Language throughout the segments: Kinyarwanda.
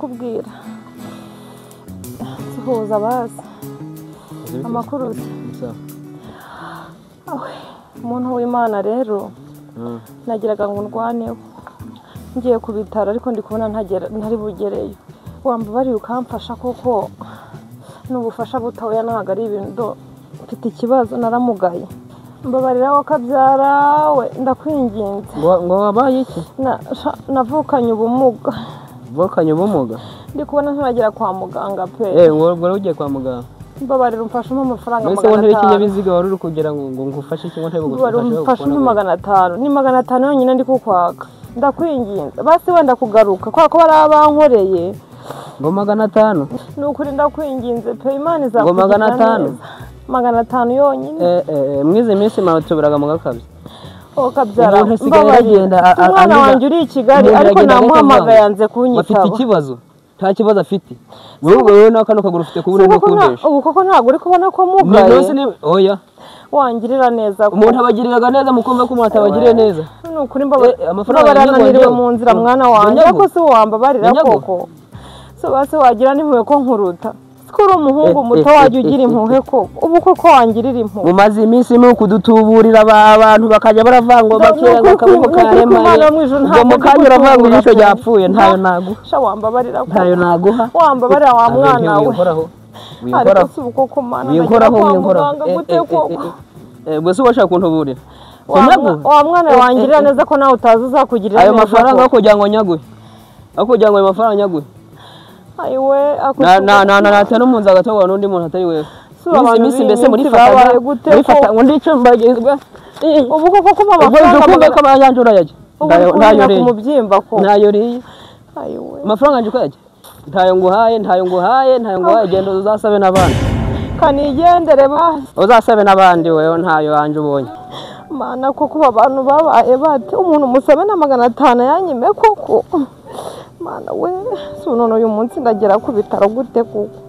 ndakubwira suhuza bazi amakuru umuntu w'Imana rero nagiraga ngo ndwaneho ngiye ku bitaro ariko ndi kubona ntari bugereyo wambabariye ukamfasha koko n'ubufasha butoya ntago ari ibintu mfite ikibazo naramugaye mbabarira wakabyara we ndakwinginze ngo wabaye iki navukanye ubumuga ndi kubona ntagera kwa muganga pe ngo ugiye kwa muganga mbabarira umfashe amafaranga magana 500 wese wontere ikinyabiziga wari uri kugira ngo ngufashe kimwe ntego gufasha umfashe magana 500 ni magana 500 yonyine ndi kukwaka ndakwinginze basi wenda kugaruka kwa ko barabankoreye ngo magana 5 nukuri ndakwinginze pe Imana izakugira ngo magana 5 yonyine mwize minsi matuburaga mu gakabye kabyara mbabarira umwana wanjye uri i Kigali ariko namuhamagaye yanze kunyitaba afite ikibazo nta kibazo afite wowe nakano kaguru ufite kubura no kundesha ubu koko ntago uri kubona ko mugaye oya wangirira neza ko umuntu abagiriraga neza mukumva ko umuntu abagiriye neza nukuri mbabarira naniriwe mu nzira mwana wanjye ariko se wambabarira koko so base wagira nimwe ko nkuruta kuri umuhungu muto waje ugira impuhe ko ubu koko wangirira impuhe mumaze iminsi mu kudutuburira abantu bakajya baravanga bakera bakaboko karemaye ngo mukanyura vanga ijisho ryapfuye ntayo naguha sha wambabarira ko ntayo naguha wambabarira wa mwana we winkoraho uko mana winkoraho bwese washaka kuntuburira wa mwana wangirira neza ko nawe utazi uzakugirira ayo mafaranga kugira ngo nyaguhe akugira ngo ayo mafaranga nyaguhe ayiwe natera umunsi agatogwa n'undi muntu atari wewe iminsi mbese muri fata ngo ndico mbagezwa ubu koko kuma amafaranga kabayanjura yaje ntayo reye kumubyimba ko ntayo reye ayiwe amafaranga nje ko yaje ntayo nguhaye genda uzasabe nabandi kanigendere basi uzasabe nabandi wewe ntayo anje ubonye mana koko abantu babaye bati umuntu musabe na 500 yanyime koko mana we sunono uyu munsi ndagera ku bitaro gute kuko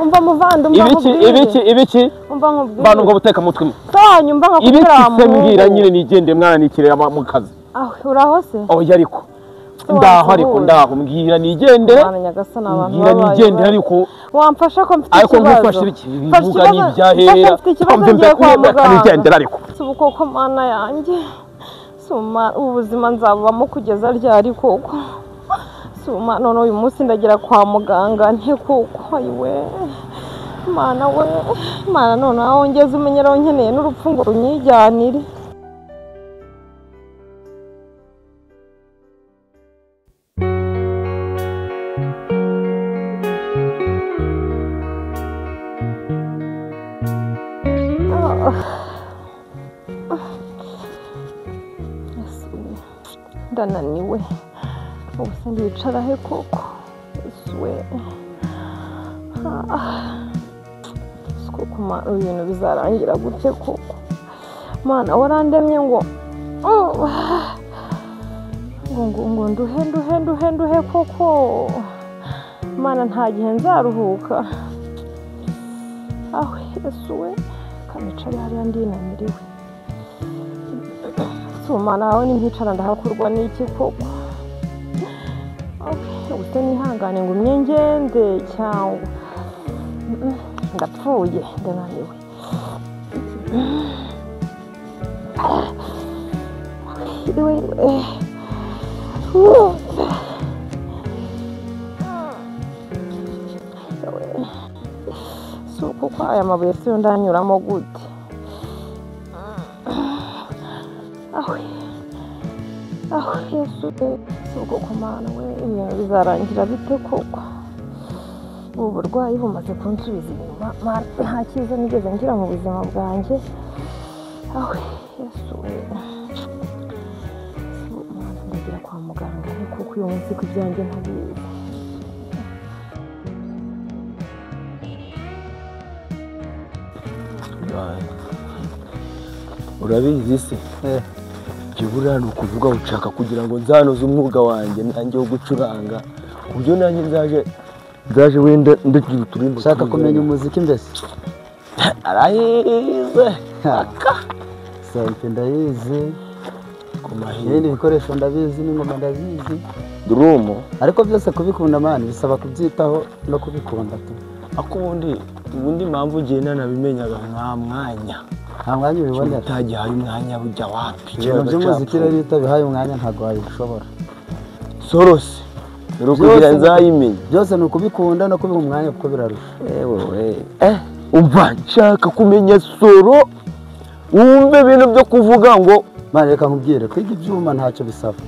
umva muvando ibiki umva nkubwire bantu ngo buteka mutwe tanyu mva nkakubwira ibiki mbwira nyine nigende mwana nikire mu kazi uraho se oya ariko ndaho mbwira nigendere mbwira nigendere ariko wamfasha ko mfite ikibazo ariko nkufashe ibiki bivuga n'ibyahera nigendere ariko subuko ko mana yanjye suma ubuzima nzabamo kugeza ryari koko suma none uyu munsi ndagira kwa muganga nte kuko ayiwe mana we mana none aho ngeze umenyero nkeneye n'urupfu ngo runyijyanire ndananiwe ubuse ndicara he koko swe kuma ibintu bizarangira gute koko mana warandemye ngo nduhe koko mana nta gihe nzaruhuka aho Yesu we kamicari hariya ndinaniriwe suma nawe nimpicara ndahakurwa n'iki koko ubuse nihangane ngo ngende cyangwa ndapfuye ndananiwe kuko aya mabuye siyo ndanyuramo gute Yesu koko mana we ibintu bizarangira bite koko ubu burwayi bumaze kunsubiza inyuma nta cyiza nigeze ngira mu buzima bwanjye Yesu we ndagira kwa muganga kuko uyu munsi ku byanjye ntabizi urabizi se buriya ni ukuvuga ushaka kugira ngo nzanoze umwuga wanjye nanjye wo gucuranga ku buryo nanjye nzaje wenda ndagira uturimbo. Ushaka kumenya umuziki mbese? Arahize Sample ndayizi, ibindi bikoresho ndabizi, n'ingoma ndabizi, drum, ariko byose kubikunda mani bisaba kubyitaho no kubikunda tu. Ako ubundi mpamvu ugenda nabimenyaga nta mwanya. Nta mwanya ubibonera. Utagiye hari umwanya bujya wapi? Ibintu by'umuziki rero utabihaye umwanya ntabwo wabishobora. Sorose rero kugira nzayimenya. Byose ni ukubikunda no kubiha umwanya kuko birarusha. Umva nshaka kumenya soro, wumve ibintu byo kuvuga ngo mani reka nkubwire kwiga ibyuma ntacyo bisaba.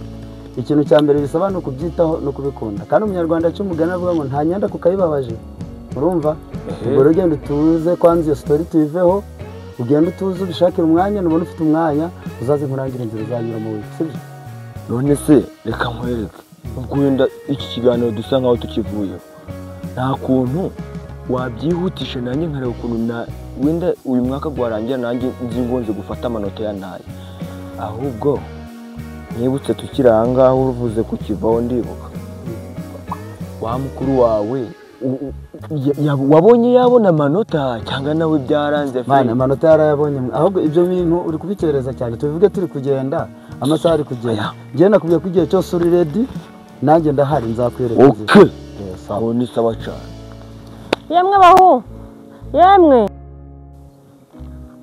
Ikintu cya mbere bisaba no kubyitaho no kubikunda. Kandi umunyarwanda cy'umugani avuga ngo nta nyanda kukayibabaje. Urumva? Ubwo rero genda utuze kwanza iyo story tuyiveho, ugenda utuze ubishakira umwanya, nubona ufite umwanya uzaze nkurangira inzira uzanyura mu wiwe, sibyo? None se reka nkwereke ubwo wenda iki kiganiro dusa nkaho tukivuyeho, nta kuntu wabyihutisha nanjye nkareba ukuntu wenda uyu mwaka gwarangira nanjye nzingonze gufata amanota ya nayo, ahubwo nibutse tukiri aha ngaho uruvuze kukivaho ndibuka wa mukuru wawe wabonye yabona amanota cyangwa nawe byaranze? Mane amanota yarayabonye, ahubwo ibyo bintu uri kubikereza cyane. Tubivuge turi kugenda, amasaha ari kugenda. Ngiye nakubwiye ko igihe cyose uri ready, nanjye ndahari nzakwereka. Okay, aho ni sawa cyane. Yemwe bahu, yemwe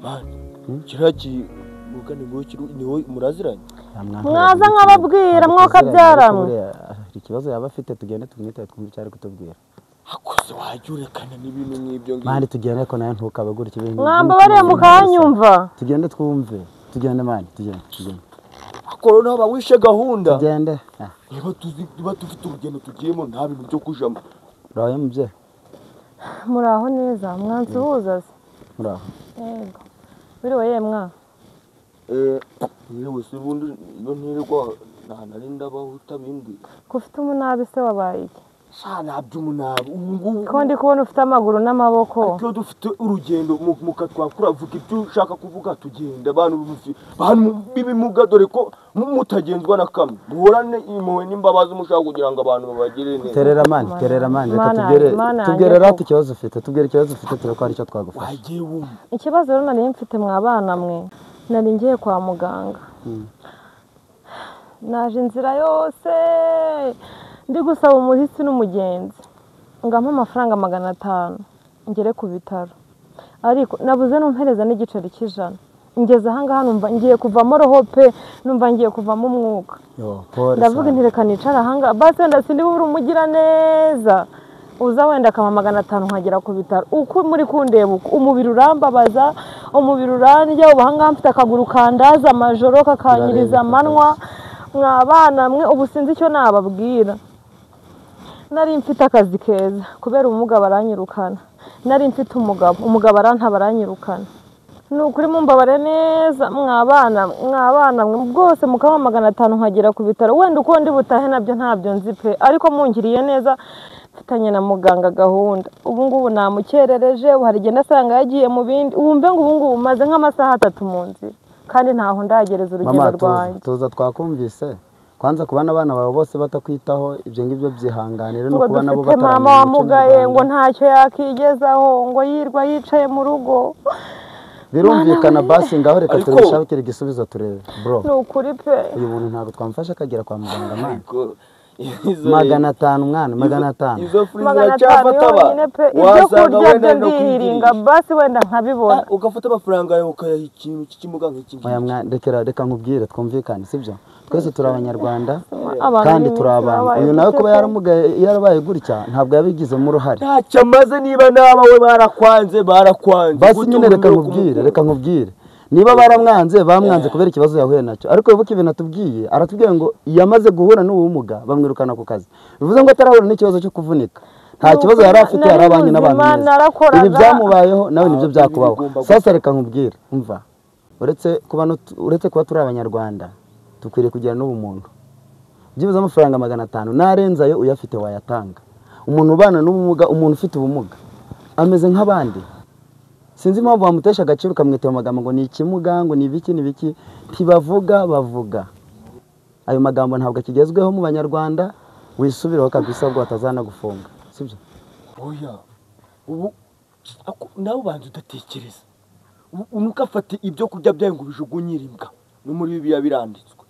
mani kiraki mugane ngo niwe muraziranye? mwaza nkababwira mwaka byaramwe. Ikibazo yaba afite tugende tumwite twumve cyari kutubwira. Akoze wajurekana n'ibintu nk'ibyo ngibyo. Mani tugende ko nayo ntukabagura ibintu. Mwamba bariye mukanyumva. Tugende twumve. Tugende mani, tugende. Akoro naho bawishe gahunda. Tugende. Niba tufite urugendo tugiyemo nta bintu byo kujamo. Uraye mubye. Muraho neza, mwansuhuza se? Muraho. Yego. Biriwe yemwa. Yewe se bundi iyo ntirirwa narinda bahuta bindi. Kufite umunabi se wabaye iki? Sana by'umunabi ubu ko ndi kubona ufite amaguru n'amaboko. Iyo dufite urugendo mukatwakura vuga ibyo ushaka kuvuga tugenda abantu bibimuga dore ko mutagenzwa na kamwe muhorane impuhwe n'imbabazi mushaka kugira ngo abantu babagire neza. Terera mani reka tubwire rati ikibazo ufite, tubwire ikibazo ufite turakora icyo twagufasha. Wagiye wumva Ikibazo rero nari mfite mwabana mwe, nari ngiye kwa muganga. Naje inzira yose ndi gusaba umuhisi n'umugenzi ngampa amafaranga 500 ngere ku bitaro, ariko nabuze numpereza n'igiceri cy'ijana. Ngeze aha ngaha numva ngiye kuvamo roho pe, numva ngiye kuvamo umwuka. Ndavuga nti reka nicara aha ngaha basi wenda sindi buri umugira neza, uza wenda kama 500 nkagera ku bitaro. Uko muri kundeba uko umubiri urambabaza, umubiri urandya, ubu aha ngaha mfite akaguru kandaza amajoro kakanyiriza amanwa. Mwabana mwe ubu sinzi icyo nababwira. Nari mfite akazi keza kubera umugabo aranyirukana. Nari mfite umugabo aranyirukana. Nukuri mumbabare neza mwabana mwe bwose mukama 500 nkagera ku bitaro. Wenda uko ndi butahe nabyo ntabyo nzi pe, ariko mungiriye neza mfitanye na muganga gahunda. Ubu ngubu namukerereje, hari genda asanga yagiye mu bindi. Wumve ngo ubu ngubu maze nk'amasaha 3 mu nzira kandi ntaho ndagereza urugendo rwanjye. Tuza twakumvise kwanza kubana abana bawe bose batakwitaho, ibyo ngibyo byihanganire no kubana bo bataramenya. Mama wamugaye ngo ntacyo yakigezaho, ngo yirwa yicaye mu rugo. Birumvikana basi ngaho reka turishakire igisubizo turebe bro. Nukuri pe uyu muntu ntabwo twamfasha akagera kwa muganga mwana. 500 mwana 500 izo friza cyafata ibyo kurya byo ndihiringa basi wenda nkabibona. Ugafata amafaranga yawe ukayaha ikintu cy'imuganga iki. Oya mwana reka nkubwire twumvikane sibyo. Twese turi abanyarwanda kandi turi abantu. Uyu nawe kuba yarabaye gutya ntabwo yabigizemo uruhare. Ntacyo amaze niba nabawe barakwanze. Basi nyine reka nkubwire. Niba baramwanze bamwanze kubera ikibazo yahuye nacyo, ariko wibuke ibintu atubwiye, aratubwiye ngo yamaze guhura n'ubumuga bamwirukana ku kazi. Bivuze ngo atarahura n'ikibazo cyo kuvunika. Nta kibazo yari afite, yarabanye n'abantu neza. Ibi byamubayeho nawe nibyo byakubaho. Sasa reka nkubwire, umva, uretse kuba turi abanyarwanda tukwiriye kugira n'ubumuntu. Byibuze amafaranga 500 narenzayo uyafite wayatanga. Umuntu ubana n'ubumuga, umuntu ufite ubumuga ameze nk'abandi. sinzi impamvu bamutesha agaciro ukamwita amagambo ngo ni ikimuga ngo ni ibiki ntibavuga bavuga ayo magambo ntabwo akigezweho mu banyarwanda wisubireho kabisa ubwo batazana gufunga sibyo oya ubu nawe ubanza udatekereza unuka afata ibyo kurya byawe ngo bijugunyire imbwa no muri bibiya biranditswe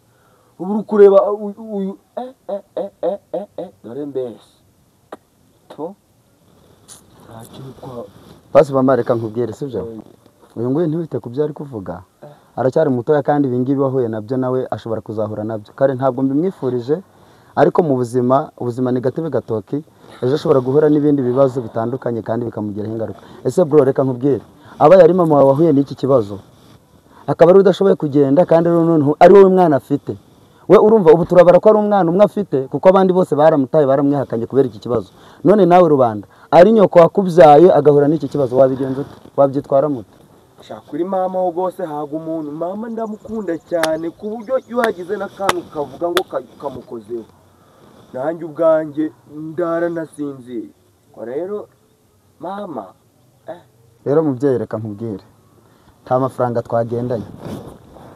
ubu uri kureba uyu dore mbese to basi bamareka nkubwire sibyo uyu nguyu ntiwite ku byo ari kuvuga aracyari mutoya kandi ibingibi wahuye nabyo nawe ashobora kuzahura nabyo kandi ntabwo mbimwifurije ariko mu ubuzima ni gatebe gatoki ejo ashobora guhura n'ibindi bibazo bitandukanye kandi bikamugiraho ingaruka ese bro reka nkubwire aba yari mama wawe wahuye n'iki kibazo akaba ari udashoboye kugenda kandi ari wowe mwana afite we urumva ubu turabara ko ari umwana umwe afite kuko abandi bose baramutaye baramwihakanye kubera iki kibazo none nawe rubanda ari nyoko wakubyaye agahura n'iki kibazo wabigenza ute wabyitwara mute kuri mama wo rwose haga umuntu mama ndamukunda cyane ku buryo iyo hagize n'akantu kavuga ngo kamukozeho nanjye ubwanjye ndaranasinziriye rero mama rero mubyeyi reka nkubwire nta mafaranga twagendanye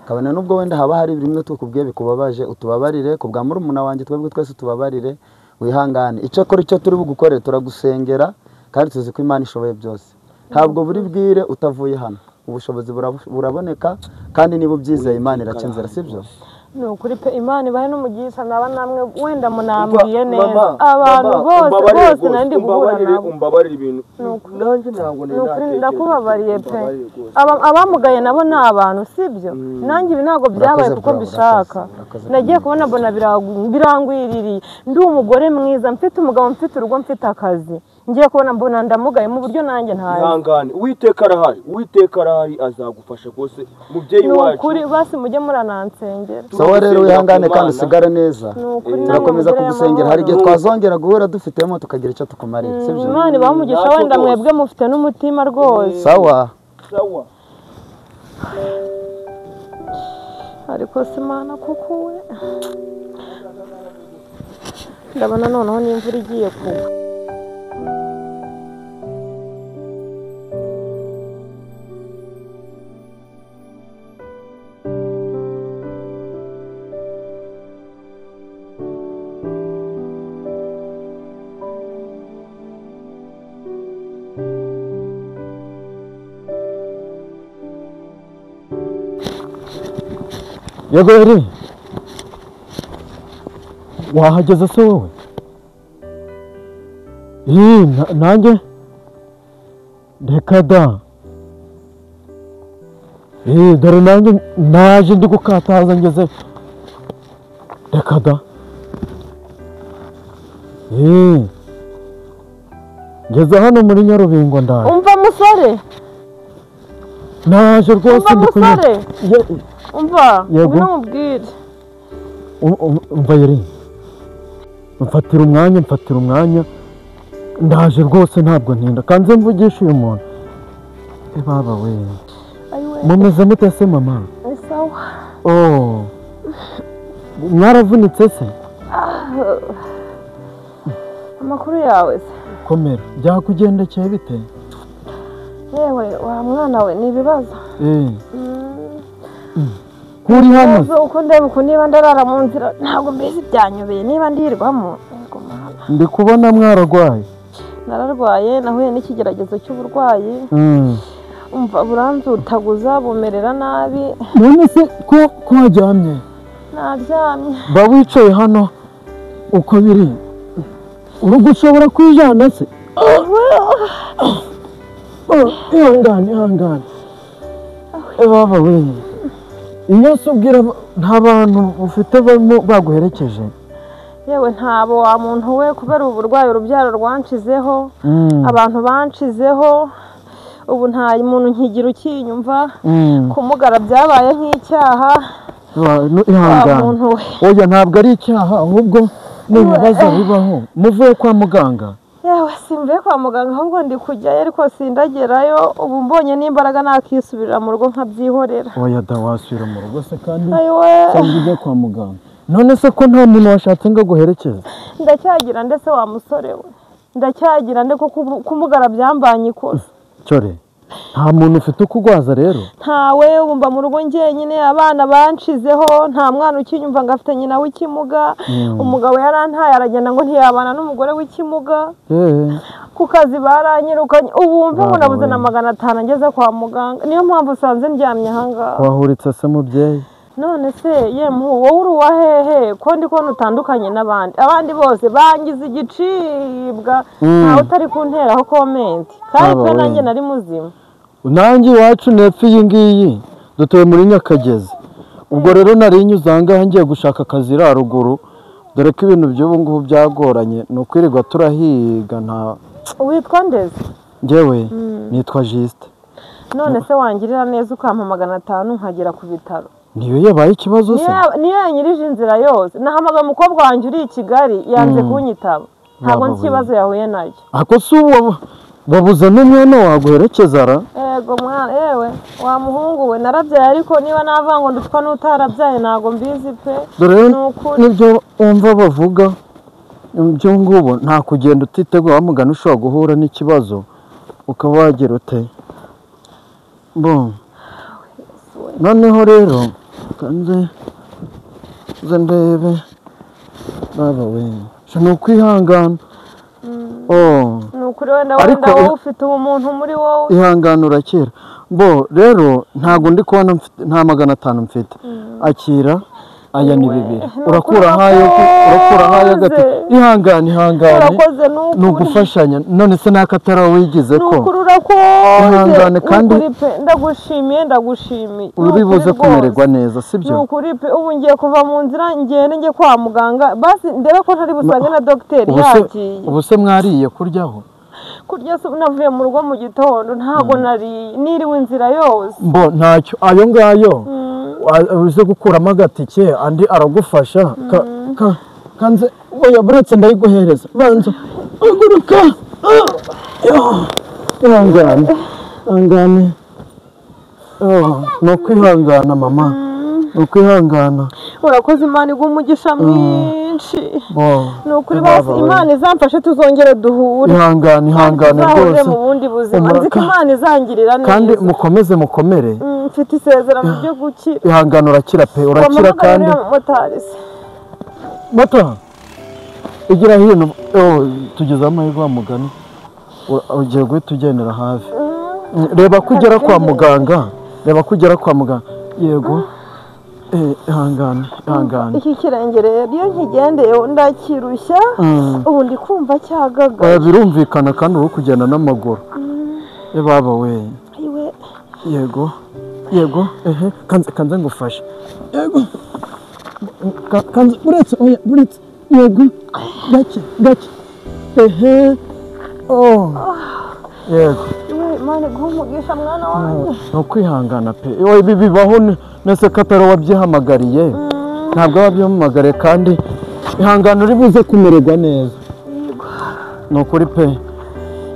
kabone nubwo wenda haba hari bimwe tukubwiye bikubabaje utubabarire ku bwa murumuna wanjye twebwe twese tubabarire wihangane icyo kora icyo turi bugukore turagusengera kandi tuzi ko Imana ishoboye byose ntabwo buri bwire utavuye hano ubushobozi buraboneka kandi niba ubyizeye Imana irakinzira sibyo ni ukuri pe Imana ibahe n'umugisha naba namwe wenda munambwiye neza abantu bose nandi guhura nabo umbabarira ibintu nanjye ntabwo ndakubabariye pe abamugaye nabo ni abantu sibyo nanjye ibi ntabwo byabaye kuko mbishaka nagiye kubona mbona birangwiririye ndi umugore mwiza mfite umugabo mfite urugo mfite akazi ngiye kubona mbona ndamugaye mu buryo nanjye ntaye ihangane Uwiteka arahari azagufasha rwose mubyeyi wacu ni ukuri basi mujye muranansengera sawa rero wihangane kandi usigare neza turakomeza kugusengera hari igihe twazongera guhura dufitemo tukagira icyo tukumarira sibyo Imana bamugisha wenda mwebwe mufite n'umutima rwose sawa ariko Imana kuko we ndabona noneho n'imvura igiye kugwa yego eri wahageze se wowe nanjye reka da dore nanjye naje ndi gukataza ngeze reka da ngeze hano muri Nyarubingo ndaje umva musore naje rwose ndi kunyura umva ubwire umva yeri mfatira umwanya ndaje rwose ntabwo ntinda kanze mvugisha uyu muntu baba we mumeze mute se mama ni sawa mwaravunitse se amakuru yawe se komera byakugendekeye bite yewe wa mwana we ni ibibazo kuri hano uko ndeba uko niba ndarara mu nzira ntabwo mbese byanyobeye niba ndirwamo ndi kubona mwararwaye nararwaye nahuye n'ikigeragezo cy'uburwayi umva buranzutaguza bumerera nabi none se ko waryamye naryamye ba wicaye hano uko biri urugo ushobora kwijana se ihangane baba we iyo se ubwira nta bantu ufite baguherekeje yewe ntabo wa muntu we kubera uburwayi urubyaro rwanshizeho abantu banshizeho ubu nta muntu nkigira ukinyumva kumugara byabaye nk'icyaha ihangane oya ntabwo ari icyaha ahubwo ni ibibazo bibaho muvuye kwa muganga yewe simvuye kwa muganga ahubwo ndi kujyayo ariko sindagerayo ubu mbonye n'imbaraga nakisubirira mu rugo nkabyihorera oya da wasubira mu rugo se kandi cyangwa ujya kwa muganga none se ko nta muntu washatse ngo aguherekeze ndacyagira ndetse wa musore we ndacyagira nde ko kumugara byambanye ikosa cyore nta muntu ufite ukugwaza rero ntawe wumva mu rugo njyenyine abana banshizeho nta mwana ukinyumva ngo afite nyina w'ikimuga umugabo yarantaye aragenda ngo ntiyabana n'umugore w'ikimuga ku kazi baranyirukanye ubu wumva ngo nabuze na 500 ngeze kwa muganga niyo mpamvu usanze ndyamye ahangaha wahuritse se mubyeyi none se yemu wowe uri uwahehe ko ndi kubona utandukanye abandi bose bangize igicibwa ntawe utari kunteraho komenti kandi pe nanjye nari muzima nanjye iwacu nepfo iyi ngiyi dutuye muri Nyakagezi ubwo rero nari nyuze ahangaha ngiye gushaka akazi ruguru dore ko ibintu by'ubu ngubu byagoranye ni ukwirirwa turahiga nta witwa ndeze njyewe nitwa Juste none se wangirira neza ukampa 500 nkagera ku bitaro niyo yabaye ikibazo se niyo yanyirije inzira yose nahamagara umukobwa wanjye uri i Kigali yanze kunyitaba ntabwo nzi ikibazo yahuye nacyo ako si uwo babuza n'umwana waguherekeza ra yego mwana yewe wa muhungu we narabyaye ariko niba navuga ngo ndutwa n'utarabyaye ntabwo mbizi pe dore nibyo wumva bavuga ibyo ngubu nta kugenda utiteguye wamugana ushobora guhura n'ikibazo ukaba wagira ute bon noneho rero kanze ndebe baba we ni ukwihangana ni ukuri wenda wowe ufite ubumuntu muri wowe ihangana urakira bo rero ntabwo ndi kubona nta 500 mfite akira aya ni 2 urakura hayo gati ihangane ni ugufashanya none se nakatara wigize ko ihangane kandi ndagushimiye uribuze kumererwa neza sibyo ni ukuri pe ubu ngiye kuva mu nzira njye kwa muganga basi ndebe ko ntari busange na dogiteri yagiye ubu se mwariye kuryaho kurya navuye mu rugo mu gitondo ntabwo nariye niriwe inzira yose mbo ntacyo ayo ngayo uze gukuramo agatike andi aragufasha kanze oya buretse ndayiguhereza banza aguruka ihangane no kwihangana mama no kwihangana urakoze Imana iguha umugisha mwinshi ni ukuri basi Imana izamfashe tuzongere duhure ihangane rwose mu bundi buzima nzi ko Imana izangirira neza kandi mukomere mfite isezerano ryo gukira ihangane urakira pe urakira kandi mata igira hino tugeze amahirwe mugani ugiye guhita ugendera hafi reba kugera kwa muganga yego ihangane iki kirenge rero iyo nkigendeye ndakirushya ubu ndi kumva cyagaga birumvikana kandi uri kugenda n'amaguru baba we yego kanze ngufashe yego kanze buretse yego gake yego Imana iguha umugisha mwana wanjye ni ukwihangana pe ibi bibaho nese kataro wabyihamagariye ntabwo wabyihamagariye kandi ihangana uri buze kumererwa neza ni ukuri pe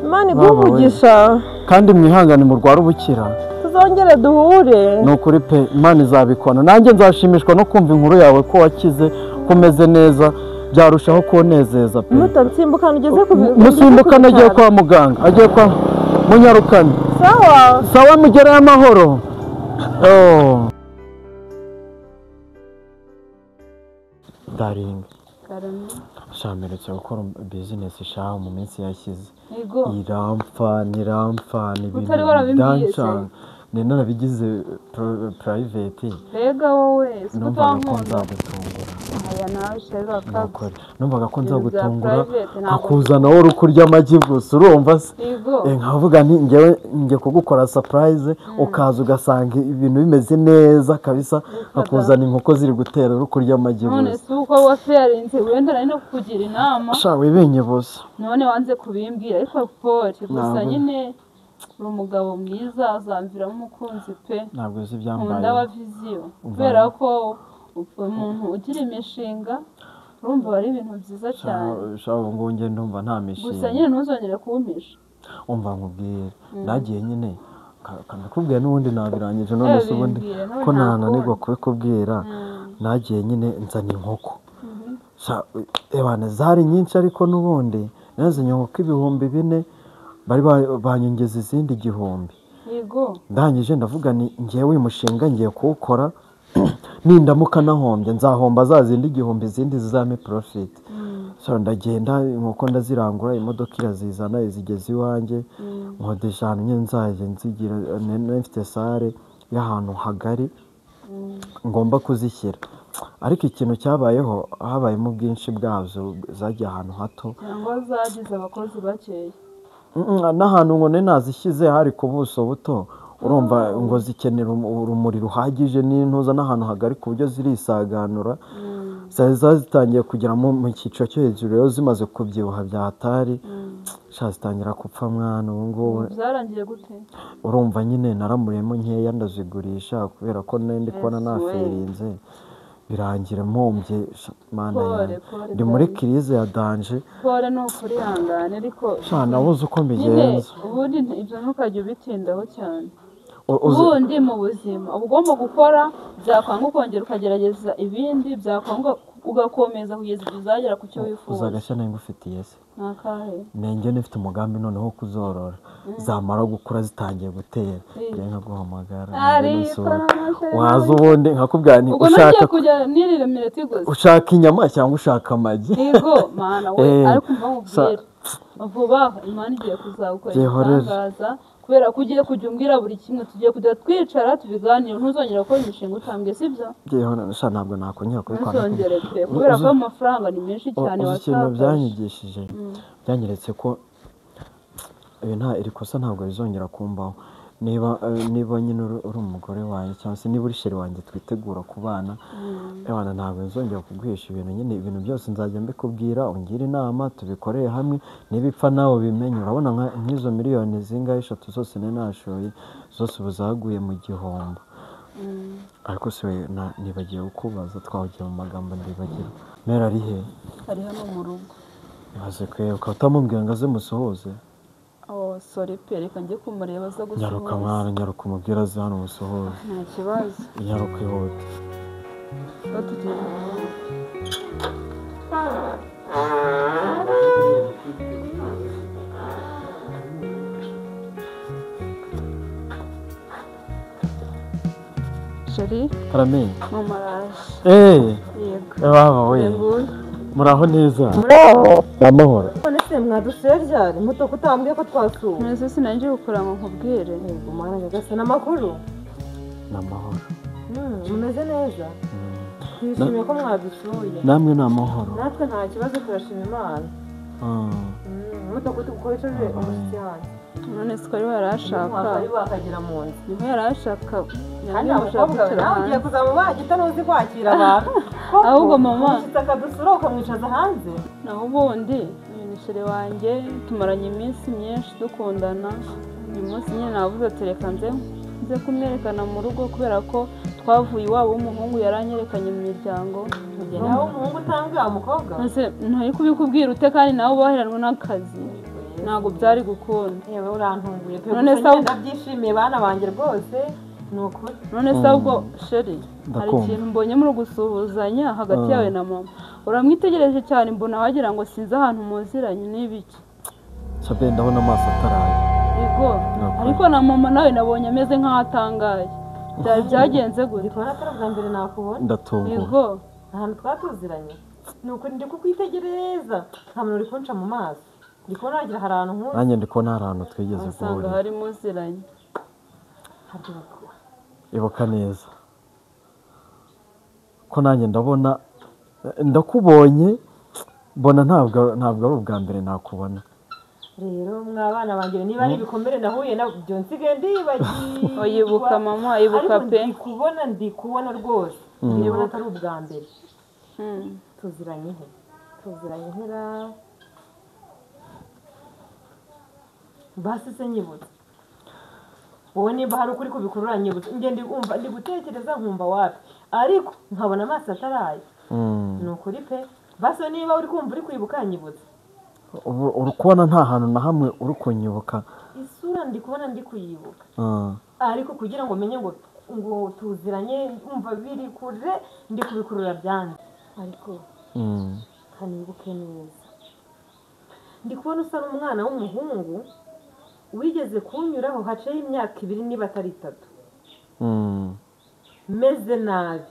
Imana iguha umugisha kandi mwihangane murwara ubukira tuzongere duhure ni ukuri pe Imana izabikora nanjye nzashimishwa no kumva inkuru yawe ko wakize ko umeze neza byarushaho kunezeza pe mutansimbukana ugeze ku musimbukana agiye kwa muganga agiye kwa munyarukane sawa mugereye amahoro daring shameretse gukora business shaho mu minsi yashize irampfa ibintu byanshanga narabigize private mbega wowe numvaga ko nzagutungura numvaga ko nzagutungura akuzana wowe uri kurya amagi gusa urumva se nkavuga nti njye kugukora surprise ukaza ugasanga ibintu bimeze neza kabisa akuzana inkoko ziri gutera uri kurya amagi gusa none si uko wose yarinze wenda nari no kukugira inama wibenye bose none wanze kubimbwira ariko Paul gusa nyine uri umugabo mwiza azamviramo umukunzi pe ntabwo uzi ibyambaye nkunda wa viziyo kubera ko umuntu ugira imishinga urumva ari ibintu byiza cyane ubu ngubu njye ndumva nta mishinga gusa nyine ntuzongere kuwumisha umva nkubwire nagiye nyine kanakubwira n'ubundi nabirangije none se ubundi ko nananirwa kubikubwira nagiye nyine nzana inkoko zari nyinshi ariko n'ubundi nazanye inkoko 4,000 bari banyongeza izindi 1,000 ndangije ndavuga ni ngewe uyu mushinga ngiye kuwukora nindamuka nahombye nzahomba za zindi igihumbi izindi zizame profit so ndagenda inkoko ndazirangura imodoka irazizana izigeza iwanjye nkodesha ahantu nyine nzajya nzigira mfite sare y'ahantu hagari ngomba kuzishyira ariko ikintu cyabayeho habayemo ubwinshi bwazo zagiye ahantu hato cyangwa zagize abakozi bakeya n'ahantu ngo nazishyize hari ku buso buto urumva ngo zikenera urumuri ruhagije n'intuza n'ahantu hagari ku buryo zirisaganura zitangiye kugera mu cyiciro cyo hejuru rero zimaze kubyibuha bya hatari zitangira gupfa mwana ubu ngubu byarangiye gute urumva nyine naramuriyemo nkeya ndazigurisha kubera ko ndi kubona naferinze birangira mpombye mana yanjye ndi muri kirize ya danje pole ni ukuri hangane ariko nabuze uko mbigenza ubundi ibyo ntukajya ubitindaho cyane ubundi mu buzima uba ugomba gukora byakwanga ukongera ukagerageza ibindi byakwanga ugakomeza kugeza igihe uzagera ku cyo wifuza uza agashya nayo ngufitiye se nakahe nenge nifite umugambi noneho kuzorora zamara gukura zitangiye gutera ngiye nkaguhamagara waza ubundi nkakubwira ni ushaka kujya nirire minota iguze ushaka inyama cyangwa ushaka amagi yego mana we ariko mva nkubwire vuba imana igiye kuzagukorera kubera ko ugiye kujya umbwira buri kimwe tugiye kujya twicara tubiganire ntuzongere gukora imishinga utambwiye sibyo ntabwo nakongera kubikora ntuzongere pe kubera ko amafaranga ni menshi cyane ikintu byanyigishije byanyeretse ko iri kosa ntabwo rizongera kumbaho niba nyine uri umugore wanjye cyangwa se niba uri sheri wanjye twitegura kubana ntabwo nzongera kuguhisha ibintu nyine ibintu byose nzajya mbikubwira ungire inama tubikoreye hamwe n'ibipfa nawe ubimenye urabona nk'izo miliyoni zingahe 3 zose nashoye zose ubu zaguye mu gihombo ariko se nibagiye kukubaza twahugiye mu magambo ndibagira mera ari he ari hano mu rugo maze kwe utamubwira ngo aze musohoze sorry pe reka njye kumureba aza gusohoza nyaruka umubwira aze hano musohoze nta kibazo nyaruka ihute sheri karame mumaraje yego baba we muraho neza amahoro none se mwadusuye ryari muto kutambwiye ko twasuye nese sinangiye gukora ngo nkubwire yego mwana gasa n'amakuru n'amahoro mumeze neza twishimiye ko mwadusuye namwe ni amahoro natwe nta kibazo turashima imana muto kudukoresheje umushyitsi hanjye none se ko ari yarashaka ari wakagera mu nzu niho yarashaka kandi abakobwa nawe ugiye kuza mu bagi utanuzi kwakira abantu ahubwo mama umushyitsi akadusura ukamwicaza hanze naho ubundi umushyire wanjye tumaranye iminsi myinshi dukundana uyu munsi nyine navuze tereka nze kumwerekana mu rugo kubera ko twavuye iwabo w'umuhungu yaranyerekanye mu miryango nawe umuhungu utanga umukobwa ntari kubikubwira ute kandi nawe ubaheranwe n'akazi ntabwo byari gukunda yewe urantunguye pe ndabyishimiye bana banjye rwose ni ukuri none se ahubwo sheri hari ikintu mbonye muri gusuhuzanya hagati yawe na mama uramwitegereje cyane mbona wagira ngo sinzi ahantu muziranye n'ibiki sabe ndabona amaso ataraye yego ariko na mama nawe nabonye ameze nk'aho atangaye byari byagenze gute kubona atari ubwa mbere nakubona ndatunguwe yego ahantu twatuziranye ni ukuri ndi kukwitegereza nta muntu uri kunca mu maso ndi kubona wagira hari ahantu nk'ubu nanjye ndi kubona hari ahantu twigeze guhurira usanga hari muziranye ibuka neza ko nanjye ndakubonye mbona ntabwo ari ubwa mbere nakubona rero mwabana banjye niba ari ibikomere nahuye nabyo nsigaye ndibagiwe yibuka mama yibuka pe ndi kubona rwose ndibona atari ubwa mbere tuziranye hera basi se nyibutse wowe niba hari ukuri kubikurura nyibutse ngende ndi gutekereza nkumva wapi ariko nkabona amaso ataraye ni ukuri pe basi niba uri kumva uri kwibuka nyibutse uri kubona nta hantu na hamwe uri kunyibuka isura ndi kubona ndi kuyibuka ariko kugira ngo menye ngo tuziranye umva biri kure ndi kubikurura byanze ariko kanibuke neza ndi kubona usa n'umwana w'umuhungu wigeze kunyuraho haciyeho imyaka 2 niba atari 3 Mm. meze nabi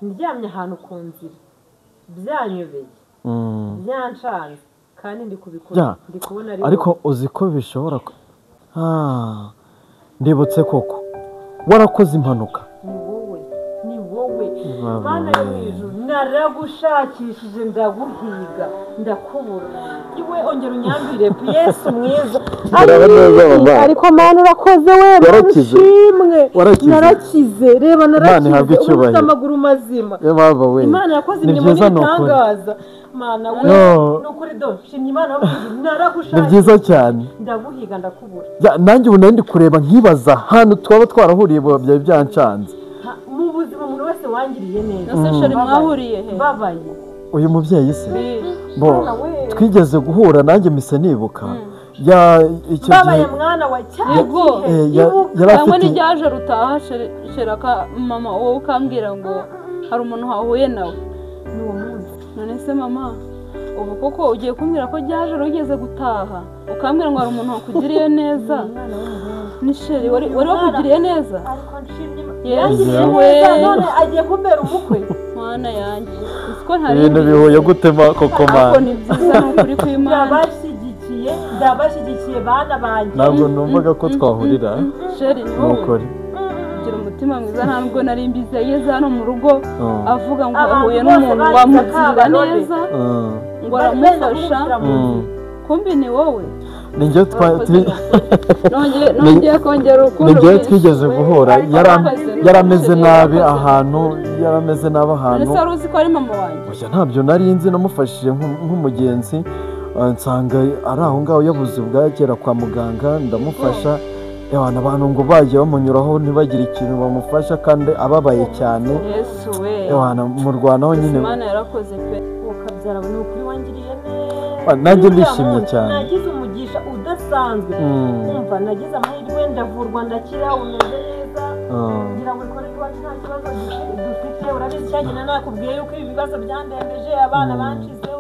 ndyamye ahantu ku nzira byanyobeye Mm. byanshanze kandi ndi kubikora Ya, ndi kubona ariko uzi ko bishobora ndibutse koko warakoze impanuka. ni wowe Mana yo mu ijuru naragushakishije ndaguhiga ndakubura iwe ongera unyambire Yesu mwiza ariko Mana urakoze we Warakize. narakize reba Imana ihabwe narakize icyubahiro. ufite amaguru mazima Baba we. Imana yakoze Ni imirimo byiza ni ukuri. n'ibitangaza Mana we No. nukuri do shimye Imana yo mu ijuru Ni naragushakishije byiza cyane. ndaguhiga ndakubura Nanjye ubu ndi kureba nkibaza ahantu twaba twarahuriye byari byancanze. mu buzima umuntu wese wangiriye neza ese sheri mwahuriye he babaye Uyu mubyeyi se bo Mwana we. twigeze guhura nanjye mise nibuka icyo babaye gihe mwana wa Yego. yari cyangwa afite n'iryaje rutaha sheraka mama wowe ukambwira ngo hari umuntu wahuye nawe ni uwo munsi none se mama ubu koko ugiye kumbwira ko ryaje rugeze gutaha ukambwira ngo hari umuntu wakugiriye neza umwana w'umuhungu ni sheri wari wakugiriye neza ariko nshimye Yesu yangiriye we. neza none agiye kumbera umukwe mwana yanjye uzi ko ntari ibintu bihuye gutema koko ariko mana. ni byiza ni ukuri kw'Imana ndabashyigikiye bana banjye Ntabwo numvaga ko twahurira sheri ni ni wowe ukuri. ugira umutima mwiza ntabwo nari mbizi yageze hano mu rugo Oh. avuga ngo Abantu ahuye bose n'umuntu bagize wamugirira akabarore. neza Mm. ngo aramufasha kumbi ni wowe Ni njye nongeye kongera urukundo ni njye rwinshi. twigeze guhura yarameze nabi ahantu none se wari uzi ko ari mama wanjye Oya, ntabyo nari nzi namufashije nk'umugenzi nsanga ari aho ngaho yabuze ubwagera kwa muganga ndamufasha abantu ngo bagiye bamunyuraho ntibagire ikintu bamufasha kandi ababaye cyane Yesu we mu Rwanda nyine Imana yarakoze pe ukabyara ni ukuri wangiriye neza nanjye ndishimye cyane. nagize umugisha udasanzwe kumva nagize amahirwe ndavurwa ndakira umeze neza ngira ngo ikore iwacu nta kibazo dufite urabizi cyangwa nakubwiye yuko ibi bibazo byandembeje abana banshizeho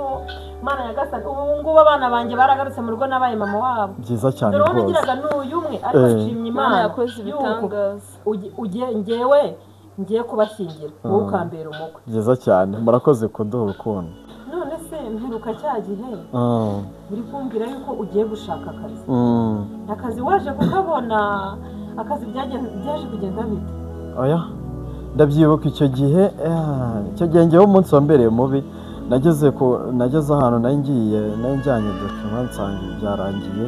Mana yagasana ubu ngubu abana banjye baragarutse mu rugo nabaye mama wabo byiza cyane dore rwose nagiraga n'uyu umwe ariko nshimye Imana Imana yakoze ibitangaza ngiye kubashyingira wowe ukambera umukwe byiza cyane murakoze kuduha urukundo. none se mperuka cya gihe uri kumbwira yuko ugiye gushaka akazi akazi waje kukabona akazi byaje kugenda bite oya ndabyibuka icyo gihe ngewe umunsi wa mbere mubi nageze ahantu njyanye dokima nsanga byarangiye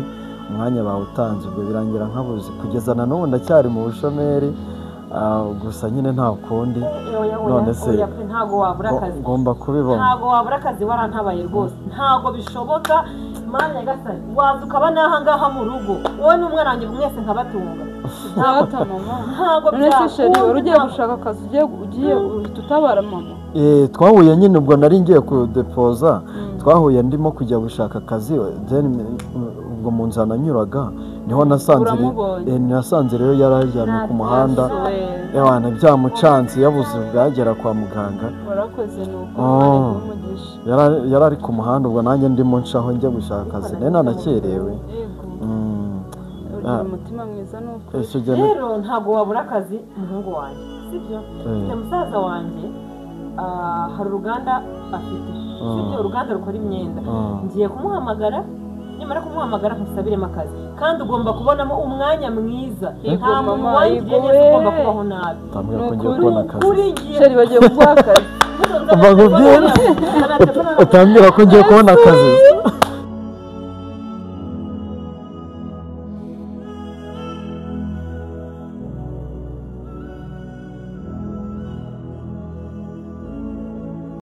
umwanya bawutanze ubwo birangira nkabuze kugeza na n'ubu ndacyari mu bushomeri gusa nyine nta kundi none se ntago wabura akazi ngomba kubibona ntago wabura akazi warantabaye rwose ntago bishoboka Mana yagasani waza ukaba n'aha ngaha mu rugo wowe n'umwana wanjye mwese nkabatunga ntago none se sheri wari ugiye gushaka akazi ugiye uhita utabara mama twahuye nyine ubwo nari ngiye kudepoza twahuye ndimo kujya gushaka akazi ubwo mu nzira nanyuraga niho nasanze rero yarajyana ku muhanda byamucanze yabuze ubwagera kwa muganga warakoze nuko yari ari ku muhanda ubwo nanjye ndimo nshaho njya gushaka akazi nari nanakerewe umutima mwiza nuko rero ntabwo wabura akazi umuhungu wanjye sibyo mfite musaza wanjye hari uruganda afite sibyo uruganda rukora imyenda ngiye kumuhamagara nimara kumuhamagara nkusabiremo akazi kandi ugomba kubonamo umwanya mwiza nta muntu wangiriye neza ugomba kubaho nabi sheri bagiye kuguha akazi utambwira ko ngiye kubona akazi